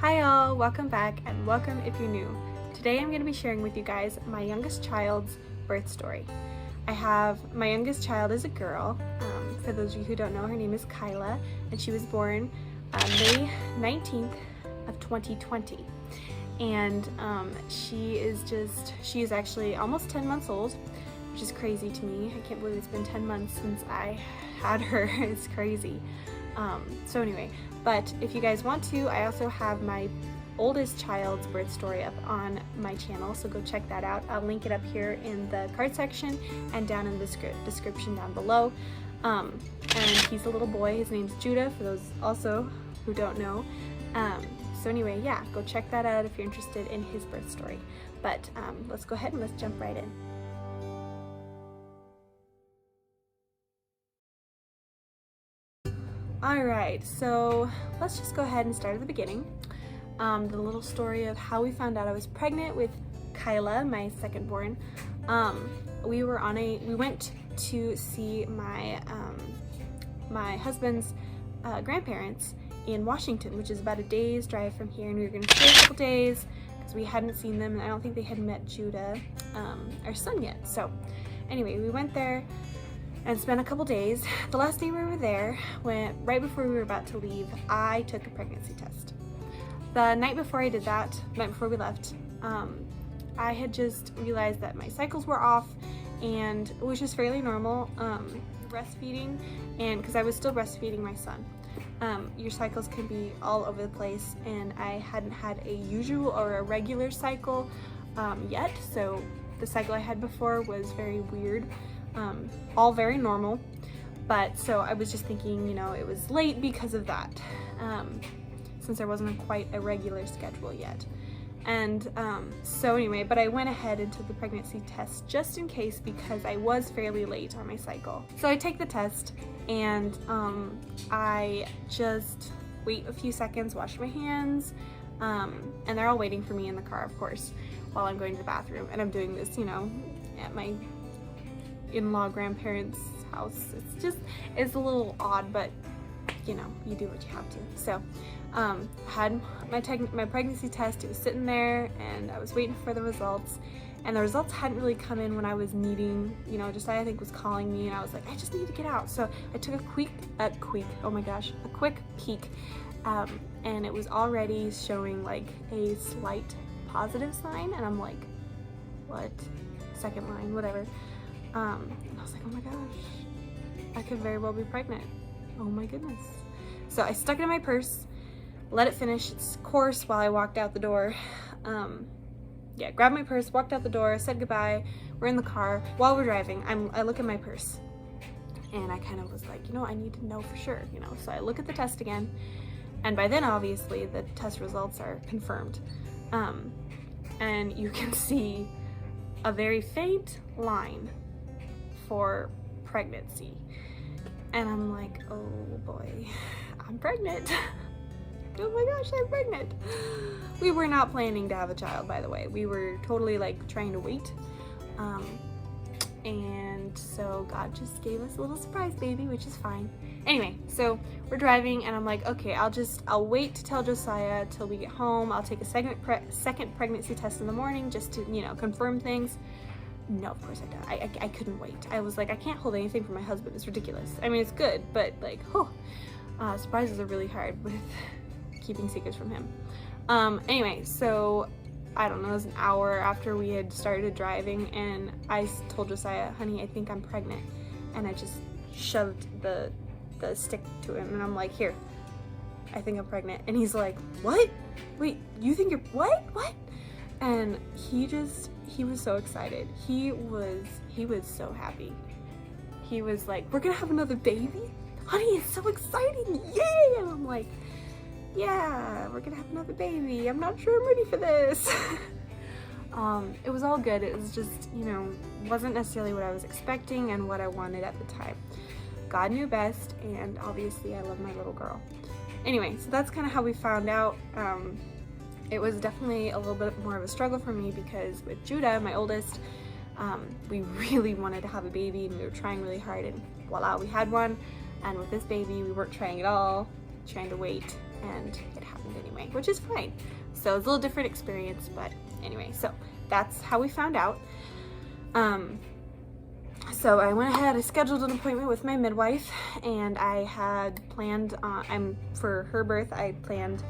Hi all, welcome back and welcome if you're new. Today I'm going to be sharing with you guys my youngest child's birth story. My youngest child is a girl. For those of you who don't know, her name is Kila, and she was born May 19th of 2020. And she is actually almost 10 months old, which is crazy to me. I can't believe it's been 10 months since I had her. It's crazy. So anyway, but if you guys want to, I also have my oldest child's birth story up on my channel, so go check that out. I'll link it up here in the card section and down in the description down below. And he's a little boy. His name's Judah, for those also who don't know. So anyway, yeah, go check that out if you're interested in his birth story. But let's go ahead and let's jump right in. Alright, so let's just go ahead and start at the beginning. The little story of how we found out I was pregnant with Kila, my second born. We went to see my husband's grandparents in Washington, which is about a day's drive from here, and we were going to stay a couple days because we hadn't seen them, and I don't think they had met Judah, our son, yet. So anyway, we went there and spent a couple days. The last day we were there, right before we were about to leave, I took a pregnancy test. The night before I did that, the night before we left, I had just realized that my cycles were off, and which is fairly normal, breastfeeding, and because I was still breastfeeding my son. Your cycles can be all over the place, and I hadn't had a usual or a regular cycle yet, so the cycle I had before was very weird. All very normal, but so I was just thinking, you know, it was late because of that, since there wasn't quite a regular schedule yet. And so anyway, but I went ahead and took the pregnancy test just in case, because I was fairly late on my cycle. So I take the test, and I just wait a few seconds, wash my hands, and they're all waiting for me in the car, of course, while I'm going to the bathroom. And I'm doing this, you know, at my in-law grandparents' house. It's a little odd, but you know, you do what you have to. So I had my pregnancy test. It was sitting there, and I was waiting for the results, and the results hadn't really come in when I was needing, you know, Josiah, I think, was calling me, and I was like, I just need to get out. So I took a quick peek, and it was already showing like a slight positive sign, and I'm like, what? Second line, whatever. And I was like, oh my gosh, I could very well be pregnant. Oh my goodness. So I stuck it in my purse, let it finish its course while I walked out the door. Yeah, grabbed my purse, walked out the door, said goodbye. We're in the car. While we're driving, I look at my purse, and I kind of was like, you know, I need to know for sure, you know. So I look at the test again, and by then, obviously, the test results are confirmed. And you can see a very faint line for pregnancy, and I'm like, oh boy, I'm pregnant. Oh my gosh, I'm pregnant. We were not planning to have a child, by the way. We were totally like trying to wait, and so God just gave us a little surprise baby, which is fine. Anyway, so we're driving, and I'm like, okay, I'll wait to tell Josiah till we get home. I'll take a second pregnancy test in the morning just to, you know, confirm things. No, of course I don't. I couldn't wait. I was like, I can't hold anything for my husband. It's ridiculous. I mean, it's good, but like, surprises are really hard with keeping secrets from him. Anyway, so I don't know, it was an hour after we had started driving, and I told Josiah, honey, I think I'm pregnant. And I just shoved the stick to him, and I'm like, here, I think I'm pregnant. And he's like, what? Wait, you think you're, what? And he was so excited. He was so happy. He was like, we're gonna have another baby? Honey, it's so exciting, yay! And I'm like, yeah, we're gonna have another baby. I'm not sure I'm ready for this. It was all good. It was just, you know, wasn't necessarily what I was expecting and what I wanted at the time. God knew best, and obviously I love my little girl. Anyway, so that's kind of how we found out. It was definitely a little bit more of a struggle for me, because with Judah, my oldest, we really wanted to have a baby, and we were trying really hard, and voila, we had one. And with this baby, we weren't trying at all, trying to wait, and it happened anyway, which is fine. So it's a little different experience, but anyway, so that's how we found out. So I went ahead, I scheduled an appointment with my midwife, and I had planned, for her birth, I planned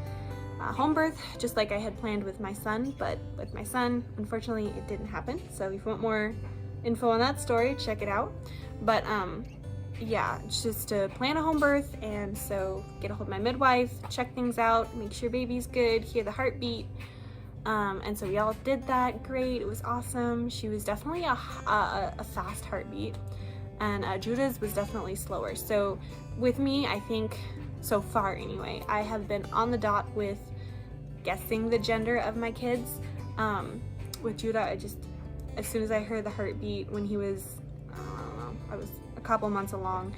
home birth, just like I had planned with my son, but with my son, unfortunately, it didn't happen. So if you want more info on that story, check it out. But yeah, it's just to plan a home birth, and so get a hold of my midwife, check things out, make sure baby's good, hear the heartbeat. And so we all did that. Great, it was awesome. She was definitely a fast heartbeat, and Judah's was definitely slower. So with me, I think so far anyway, I have been on the dot with guessing the gender of my kids. With Judah, as soon as I heard the heartbeat when he was, I don't know, I was a couple months along,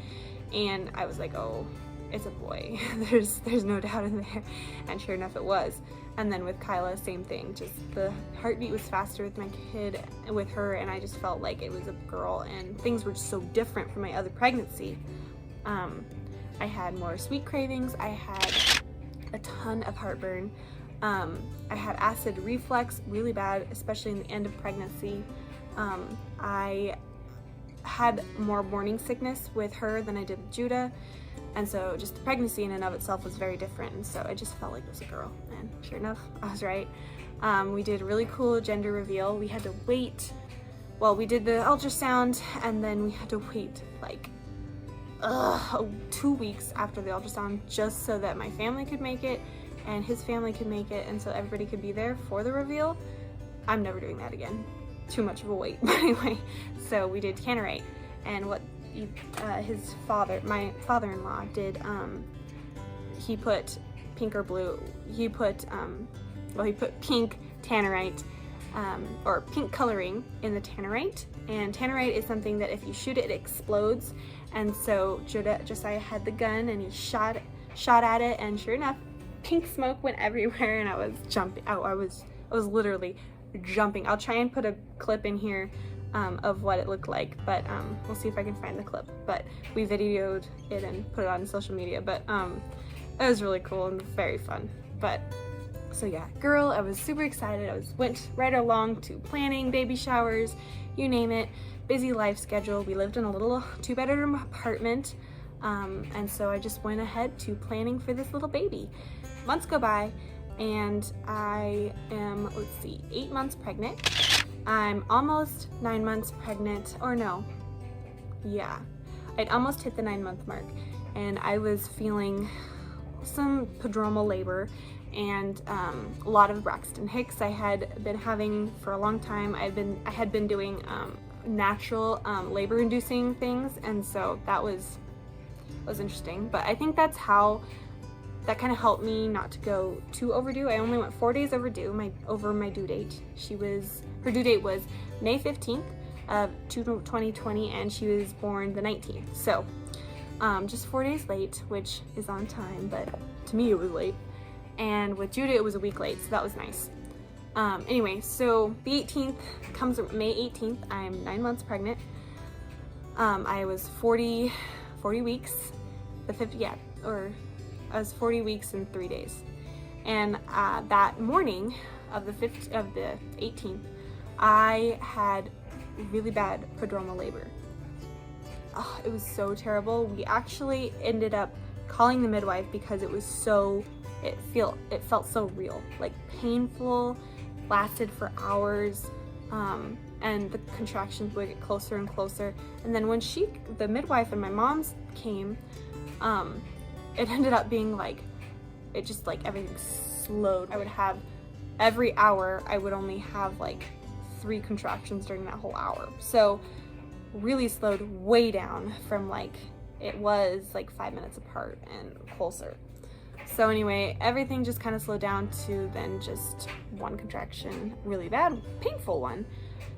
and I was like, oh, it's a boy. There's no doubt in there, and sure enough, it was. And then with Kila, same thing. Just the heartbeat was faster with my kid, with her, and I just felt like it was a girl, and things were just so different from my other pregnancy. I had more sweet cravings. I had a ton of heartburn. I had acid reflux really bad, especially in the end of pregnancy. I had more morning sickness with her than I did with Judah. And so just the pregnancy in and of itself was very different. And so I just felt like it was a girl. And sure enough, I was right. We did a really cool gender reveal. We had to wait. Well, we did the ultrasound, and then we had to wait like 2 weeks after the ultrasound, just so that my family could make it and his family could make it, and so everybody could be there for the reveal. I'm never doing that again. Too much of a wait. But anyway, so we did Tannerite, and what my father-in-law did, he put pink or blue, he put pink Tannerite, or pink coloring in the Tannerite, and Tannerite is something that if you shoot it, it explodes. And so Josiah had the gun, and he shot at it, and sure enough, pink smoke went everywhere, and I was jumping. I was literally jumping. I'll try and put a clip in here of what it looked like, but we'll see if I can find the clip. But we videoed it and put it on social media, but it was really cool and very fun. But so yeah, girl, I was super excited. Went right along to planning, baby showers, you name it, busy life schedule. We lived in a little 2-bedroom apartment, and so I just went ahead to planning for this little baby. Months go by, and I am, 8 months pregnant. I'm almost 9 months pregnant, or no, yeah, I'd almost hit the 9-month mark, and I was feeling some prodromal labor and a lot of Braxton Hicks I had been having for a long time. I had been doing natural labor-inducing things, and so that was interesting. But I think that kind of helped me not to go too overdue. I only went 4 days overdue, over my due date. Her due date was May 15th of 2020, and she was born the 19th. So just 4 days late, which is on time, but to me it was late. And with Judah, it was a week late, so that was nice. Anyway, so the 18th comes May 18th. I'm 9 months pregnant. I was 40 weeks, I was 40 weeks and 3 days. And that morning of the 18th, I had really bad prodromal labor. Oh, it was so terrible. We actually ended up calling the midwife because it felt so real, like painful, lasted for hours, and the contractions would get closer and closer. And then when the midwife and my mom's came, it ended up being like, it just like everything slowed. I would have, every hour, I would only have like 3 contractions during that whole hour. So really slowed way down from like, it was like 5 minutes apart and closer. So anyway, everything just kind of slowed down to then just 1 contraction, really bad, painful one,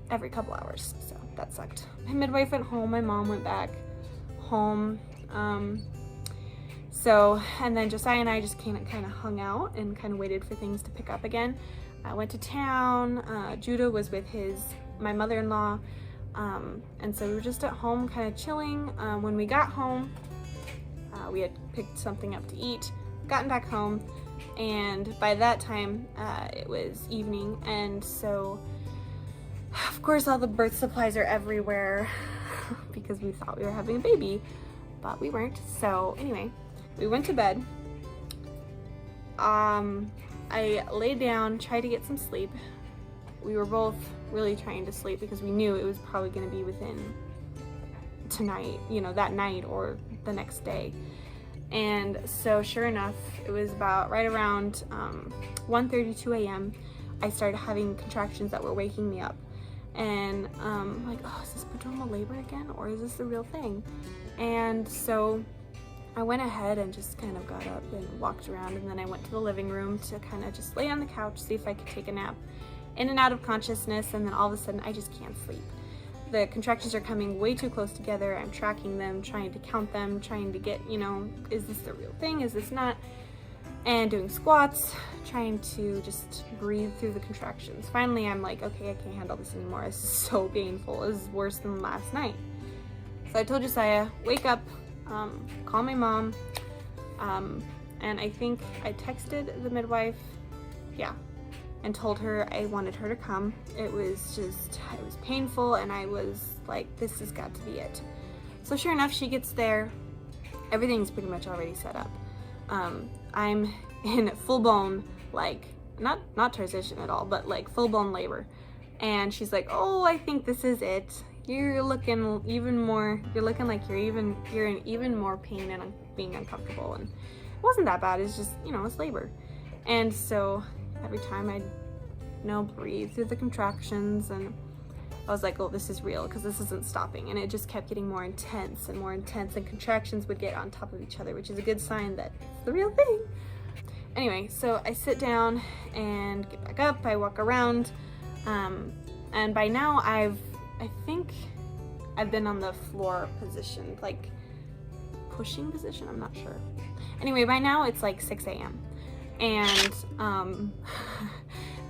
every couple hours. So that sucked. My midwife went home, my mom went back home. And then Josiah and I just kind of hung out and kind of waited for things to pick up again. I went to town. Judah was with my mother-in-law. And so we were just at home kind of chilling. When we got home, we had picked something up to eat. gotten back home, and by that time it was evening, and so of course all the birth supplies are everywhere because we thought we were having a baby, but we weren't. So anyway, we went to bed. I laid down, tried to get some sleep. We were both really trying to sleep because we knew it was probably going to be within tonight, you know, that night or the next day. And so sure enough, it was about right around 1:32 a.m. I started having contractions that were waking me up. And like, oh, is this prodromal labor again, or is this the real thing? And so I went ahead and just kind of got up and walked around, and then I went to the living room to kind of just lay on the couch, see if I could take a nap, in and out of consciousness, and then all of a sudden I just can't sleep. The contractions are coming way too close together. I'm tracking them, trying to count them, trying to get, you know, is this the real thing, is this not? And doing squats, trying to just breathe through the contractions. Finally, I'm like, okay, I can't handle this anymore. This is so painful. This is worse than last night. So I told Josiah, wake up, call my mom, and I think I texted the midwife, and told her I wanted her to come. It was painful, and I was like, this has got to be it. So sure enough, she gets there. Everything's pretty much already set up. I'm in full-blown, like, not transition at all, but like full-blown labor. And she's like, oh, I think this is it. You're looking like you're in even more pain and being uncomfortable. And it wasn't that bad. It's just, you know, it's labor. And so every time I'd, you know, breathe through the contractions, and I was like, oh, this is real, because this isn't stopping. And it just kept getting more intense, and contractions would get on top of each other, which is a good sign that it's the real thing. Anyway, so I sit down and get back up, I walk around, and by now I think I've been on the floor position, like pushing position, I'm not sure. Anyway, by now it's like 6 a.m. and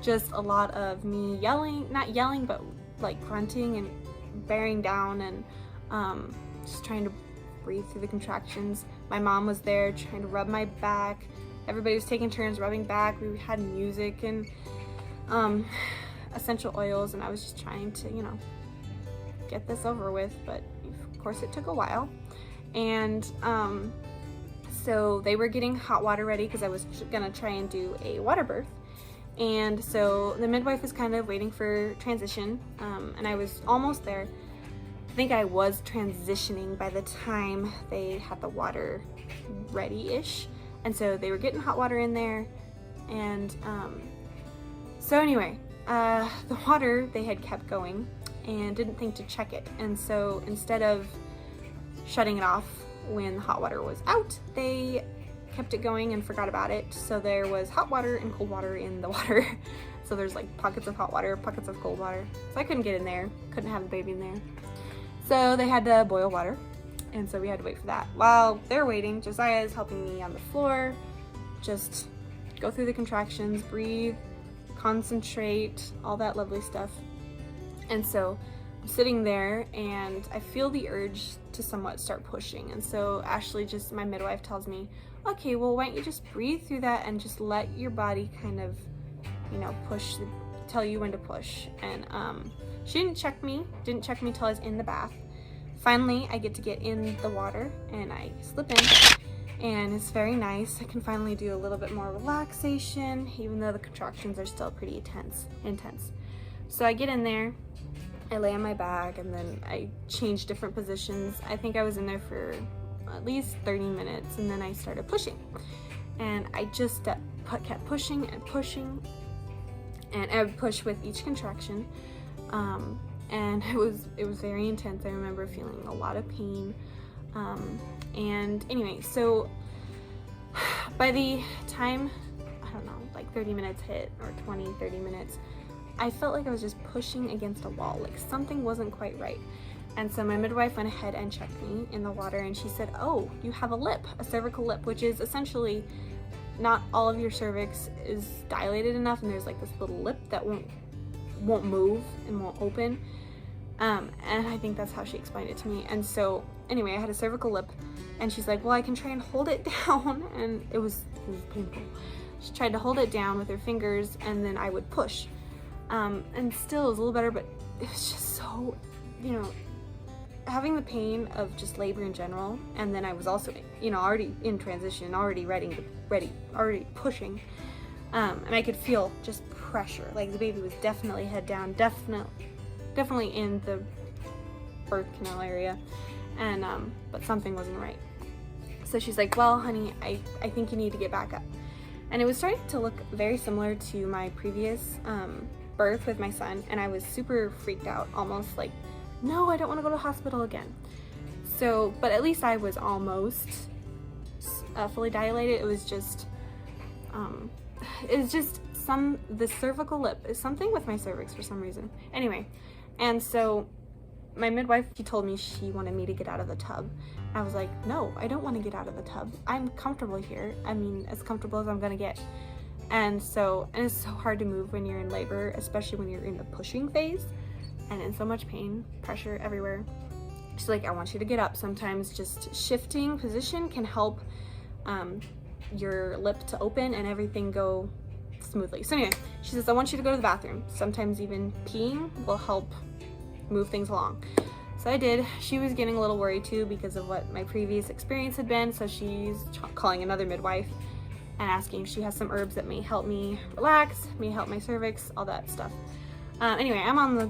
just a lot of me yelling, not yelling, but like grunting and bearing down, and just trying to breathe through the contractions. My mom was there trying to rub my back. Everybody was taking turns rubbing back. We had music and essential oils, and I was just trying to, you know, get this over with, but of course it took a while. And so they were getting hot water ready because I was gonna try and do a water birth. And so the midwife was kind of waiting for transition, and I was almost there. I think I was transitioning by the time they had the water ready-ish. And so they were getting hot water in there. And so anyway, the water, they had kept going and didn't think to check it. And so instead of shutting it off when the hot water was out, they kept it going and forgot about it. So there was hot water and cold water in the water. So there's like pockets of hot water, pockets of cold water. So I couldn't get in there, couldn't have the baby in there. So they had to boil water, and so we had to wait for that. While they're waiting, Josiah is helping me on the floor, just go through the contractions, breathe, concentrate, all that lovely stuff. And so I'm sitting there, and I feel the urge to somewhat start pushing. And so Ashley, just my midwife, tells me, okay, well, why don't you just breathe through that and just let your body kind of, you know, tell you when to push. And she didn't check me till I was in the bath. Finally, I get to get in the water, and I slip in, and it's very nice. I can finally do a little bit more relaxation, even though the contractions are still pretty intense. So I get in there, I lay on my back, and then I change different positions. I think I was in there for at least 30 minutes, and then I started pushing. And I just kept pushing and pushing, and I would push with each contraction. And it was very intense. I remember feeling a lot of pain. And anyway, so by the time, I don't know, like 30 minutes hit, or 30 minutes, I felt like I was just pushing against a wall, like something wasn't quite right. And so my midwife went ahead and checked me in the water, and she said, oh, you have a cervical lip, which is essentially not all of your cervix is dilated enough, and there's like this little lip that won't move and won't open. And I think that's how she explained it to me. And so anyway, I had a cervical lip, and she's like, well, I can try and hold it down. And it was it was painful. She tried to hold it down with her fingers, and then I would push. And still it was a little better, but it was just so, you know, having the pain of just labor in general, and then I was also, you know, already in transition, already already pushing, and I could feel just pressure. Like the baby was definitely head down, definitely in the birth canal area, and but something wasn't right. So she's like, well, honey, I think you need to get back up. And it was starting to look very similar to my previous birth with my son, and I was super freaked out, almost like, no, I don't want to go to the hospital again. So, but at least I was almost fully dilated. It was just the cervical lip is something with my cervix for some reason. Anyway, and so my midwife, she told me she wanted me to get out of the tub. I was like, no, I don't want to get out of the tub. I'm comfortable here. I mean, as comfortable as I'm gonna get. And it's so hard to move when you're in labor, especially when you're in the pushing phase and in so much pain, pressure everywhere. She's like, I want you to get up. Sometimes just shifting position can help your lip to open and everything go smoothly. So anyway, she says, I want you to go to the bathroom. Sometimes even peeing will help move things along. So I did. She was getting a little worried too because of what my previous experience had been. So she's calling another midwife and asking if she has some herbs that may help me relax, may help my cervix, all that stuff. Anyway, I'm on the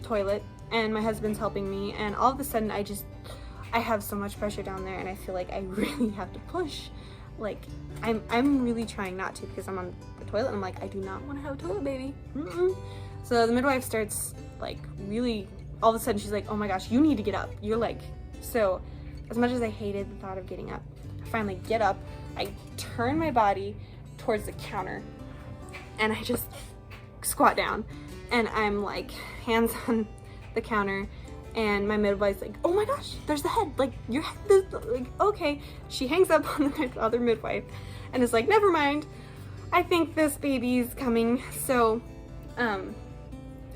toilet and my husband's helping me, and all of a sudden I have so much pressure down there, and I feel like I really have to push. Like I'm really trying not to because I'm on the toilet and I'm like, I do not want to have a toilet baby. So the midwife starts like really, all of a sudden she's like, oh my gosh, you need to get up. You're like, so as much as I hated the thought of getting up, I finally get up. I turn my body towards the counter and I just squat down, and I'm like hands on the counter, and my midwife's like, oh my gosh, there's the head, like your head is like, okay. She hangs up on the other midwife and is like, never mind, I think this baby's coming. So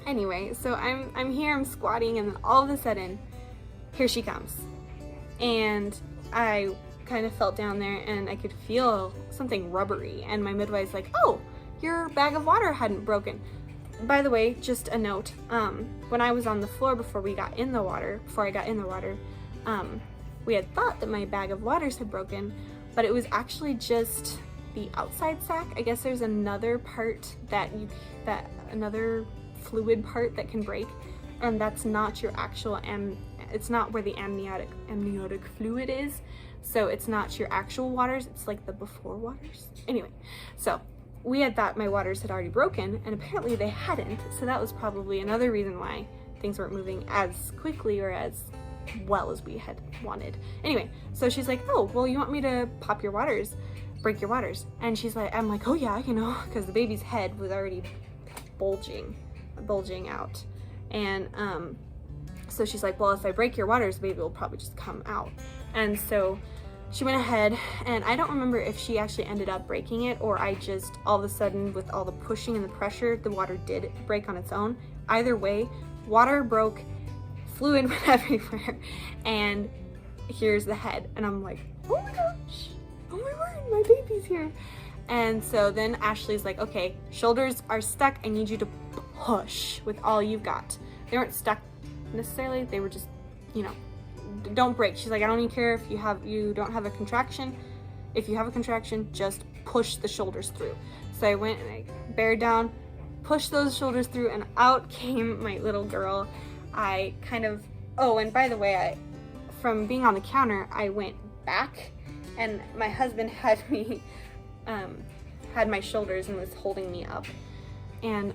anyway, so I'm here, I'm squatting, and then all of a sudden here she comes, and I kind of felt down there and I could feel something rubbery, and my midwife's like, oh, your bag of water hadn't broken. By the way, just a note, when I was on the floor before I got in the water, we had thought that my bag of waters had broken, but it was actually just the outside sac. I guess there's another part another fluid part that can break, and that's not your actual it's not where the amniotic fluid is. So it's not your actual waters, it's like the before waters. Anyway, so we had thought my waters had already broken, and apparently they hadn't. So that was probably another reason why things weren't moving as quickly or as well as we had wanted. Anyway, so she's like, oh, well, you want me to pop your waters, break your waters? And she's like, I'm like, oh yeah, you know, because the baby's head was already bulging out. And so she's like, well, if I break your waters, the baby will probably just come out. And so she went ahead, and I don't remember if she actually ended up breaking it, or I just all of a sudden, with all the pushing and the pressure, the water did break on its own. Either way, water broke, fluid went everywhere, and here's the head. And I'm like, oh my gosh, oh my word, my baby's here. And so then Ashley's like, okay, shoulders are stuck, I need you to push with all you've got. They weren't stuck necessarily, they were just, you know, don't break. She's like, I don't even care if you don't have a contraction. If you have a contraction, just push the shoulders through. So I went and I bared down, pushed those shoulders through, and out came my little girl. I kind of, oh, and by the way, from being on the counter, I went back, and my husband had me, had my shoulders and was holding me up. And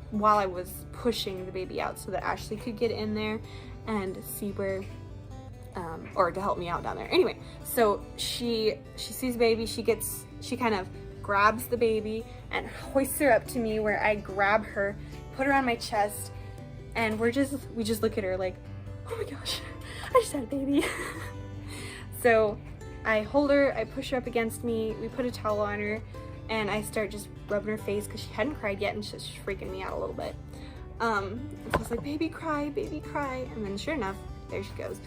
while I was pushing the baby out so that Ashley could get in there and see where, or to help me out down there. Anyway, so she sees the baby, she kind of grabs the baby and hoists her up to me, where I grab her, put her on my chest, and we just look at her like, oh my gosh, I just had a baby. So I hold her, I push her up against me, we put a towel on her, and I start just rubbing her face because she hadn't cried yet, and she's just freaking me out a little bit. So I was like, baby cry, and then sure enough, there she goes.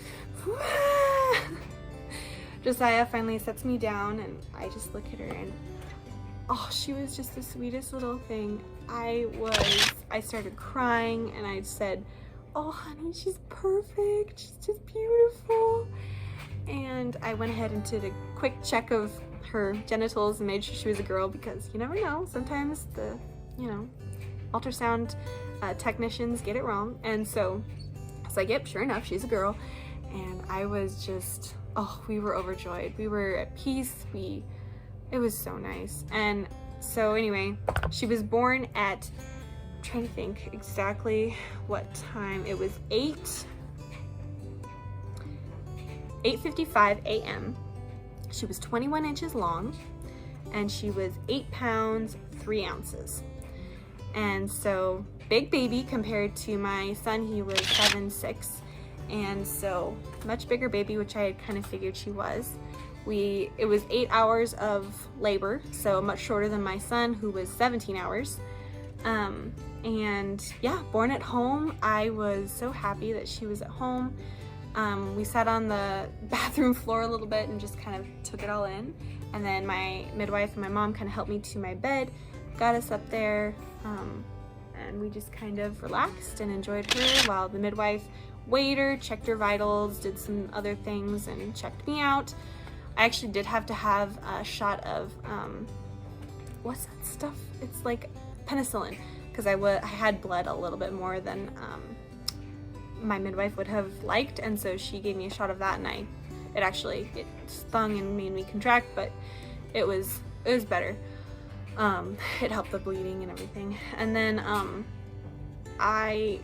Josiah finally sets me down and I just look at her and oh, she was just the sweetest little thing. I started crying and I said, oh honey, she's perfect, she's just beautiful. And I went ahead and did a quick check of her genitals and made sure she was a girl, because you never know, sometimes the, you know, ultrasound technicians get it wrong. And so I was like, yep, sure enough, she's a girl. And I was just, oh, we were overjoyed. We were at peace. It was so nice. And so anyway, she was born at, I'm trying to think exactly what time. It was 8:55 a.m. She was 21 inches long and she was 8 pounds, 3 ounces. And so big baby compared to my son. He was 7'6", and so much bigger baby, which I had kind of figured she was. It was 8 hours of labor, so much shorter than my son, who was 17 hours. And yeah, born at home. I was so happy that she was at home. We sat on the bathroom floor a little bit and just kind of took it all in. And then my midwife and my mom kind of helped me to my bed, got us up there, and we just kind of relaxed and enjoyed her while the midwife weighed her, checked her vitals, did some other things, and checked me out. I actually did have to have a shot of, what's that stuff? It's like penicillin, because I had bled a little bit more than my midwife would have liked, and so she gave me a shot of that, and it stung and made me contract, but it was better. It helped the bleeding and everything. And then the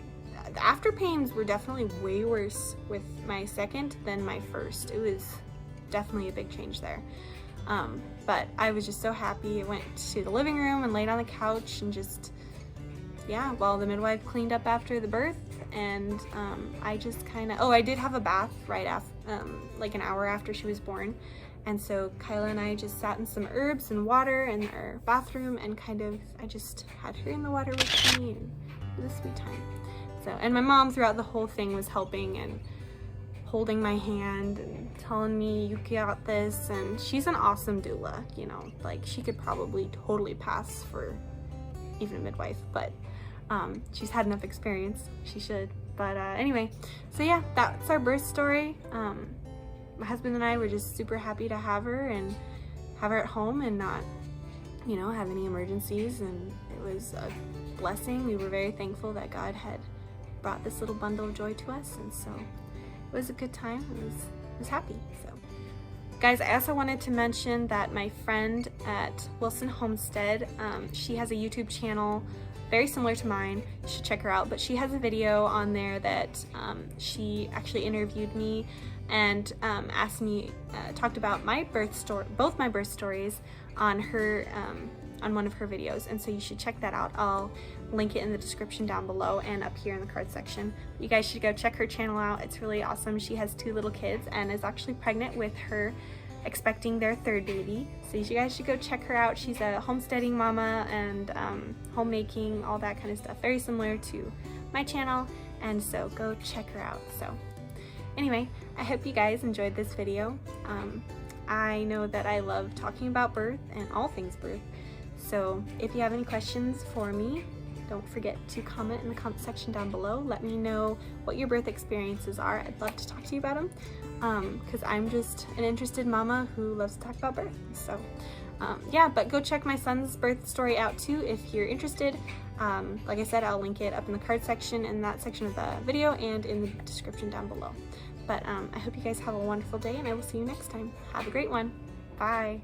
after pains were definitely way worse with my second than my first. It was definitely a big change there. But I was just so happy. I went to the living room and laid on the couch and just, yeah, while the midwife cleaned up after the birth. And I just kind of, I did have a bath right after, like an hour after she was born. And so Kila and I just sat in some herbs and water in our bathroom and I just had her in the water with me, and it was a sweet time. So, and my mom throughout the whole thing was helping and holding my hand and telling me, you got this. And she's an awesome doula, you know, like she could probably totally pass for even a midwife, but she's had enough experience, she should. But anyway, so yeah, that's our birth story. My husband and I were just super happy to have her at home and not, you know, have any emergencies, and it was a blessing. We were very thankful that God had brought this little bundle of joy to us, and so it was a good time. I was happy. So guys, I also wanted to mention that my friend at Wilson Homestead, she has a YouTube channel very similar to mine. You should check her out. But she has a video on there that she actually interviewed me and asked me, talked about my birth story, both my birth stories on her, on one of her videos. And so you should check that out. I'll link it in the description down below and up here in the card section. You guys should go check her channel out. It's really awesome. She has 2 little kids and is actually pregnant with her expecting their 3rd baby. So you guys should go check her out. She's a homesteading mama and homemaking, all that kind of stuff. Very similar to my channel, and so go check her out. So anyway, I hope you guys enjoyed this video. I know that I love talking about birth and all things birth. So if you have any questions for me, don't forget to comment in the comment section down below. Let me know what your birth experiences are. I'd love to talk to you about them, because I'm just an interested mama who loves to talk about birth. So yeah, but go check my son's birth story out too if you're interested. Like I said, I'll link it up in the card section, in that section of the video, and in the description down below. But I hope you guys have a wonderful day, and I will see you next time. Have a great one. Bye.